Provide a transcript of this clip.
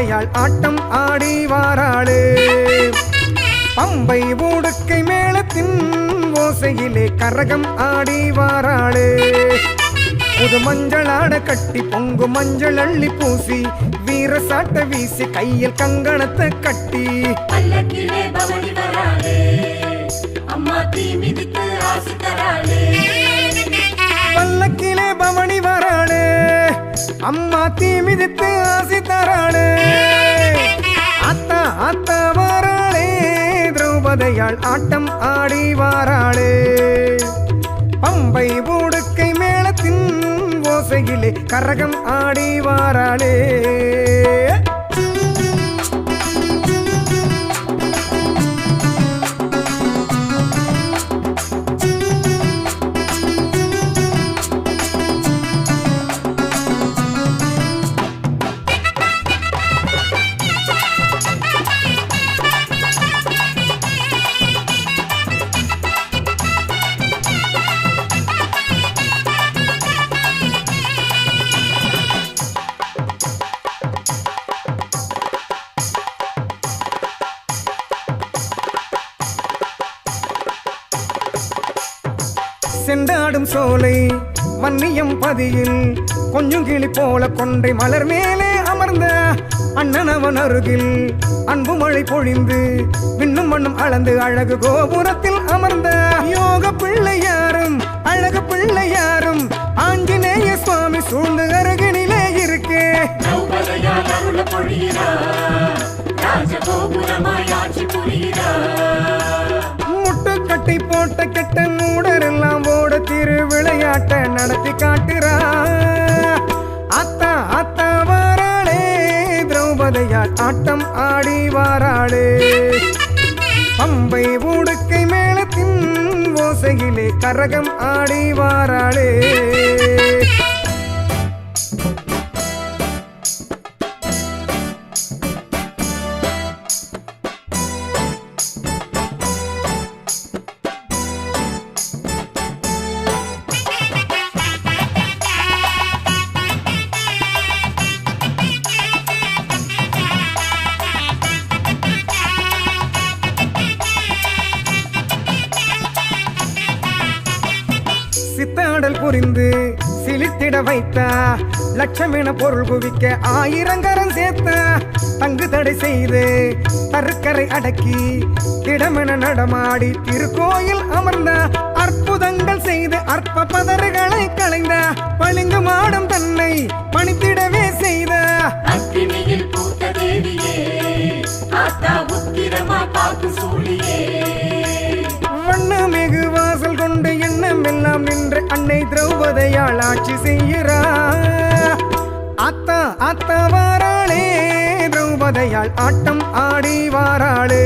திரௌபதியாள் ஆட்டம் ஆடி வாராளே பம்பை ஊடுக்கை மேளத்தின் ஓசையிலே கரகம் ஆடி வாராளே புது மஞ்சளாட கட்டி பொங்கு மஞ்சள் அள்ளி பூசி வீர சாட்ட வீசி கையில் கங்கணத்தை கட்டி பல்லக்கிலே பவனி வராளே அம்மா தீ மிதித்து ஆசி தராளே பல்லக்கிலே பவனி வராளே அம்மா தீ மிதித்து ஆசி தராளே அத்தா அத்தா வாராளே திரௌபதியாள் ஆட்டம் ஆடி வாராளே பம்பை ஊடுக்கை மேளத்தின் ஓசையிலே கரகம் ஆடி வாராளே செண்டாடும் சோலை வன்னியம் பதியில் கொஞ்சம் கிளி போல கொண்டை மலர் மேலே அமர்ந்த அண்ணன் அவன் அருகில் அன்பு மழை பொழிந்து விண்ணும் மண்ணும் அளந்து அழகு கோபுரத்தில் அமர்ந்த யோக பிள்ளையாரும் அழகு பிள்ளையாரும் ஆஞ்சநேய சுவாமி சூழ்ந்து அருகினிலே இருக்கே முட்டுக்கட்டை போட்ட கெட்ட மூடரெல்லாம் ஓட திரு விளையாட்ட நடத்தி காட்டுறா அத்தா அத்தா வாராளே திரௌபதியாள் ஆட்டம் ஆடி வாராளே பம்பை ஊடுக்கை மேளத்தின் ஓசையிலே கரகம் ஆடி வாராளே சித்தாடல் புரிந்து சிலித்திட வைத்தா லட்சமென பொருள் குவிக்க ஆயிரங்கரம் சேர்த்தா தங்கு தடை செய்து தருக்கரை அடக்கி திடமென நடமாடி திருக்கோயில் அமர்ந்த அற்புதங்கள் செய்து அற்ப பதறுகளை களைந்த பளிங்கு மாடம் தன்னை பணித்திடவே செய்த அக்கினியில் பூத்த தேவியே ஆத்தா உத்திரமா காத்து சூழியே வண்ணமிகு வாசல் கொண்டு எண்ணம் எல்லாம் நின்று அன்னை திரௌபதியாள் ஆட்சி செய்கிறா அத்தா அத்தா வாராளே திரௌபதியாள் ஆட்டம் ஆடி வாராளே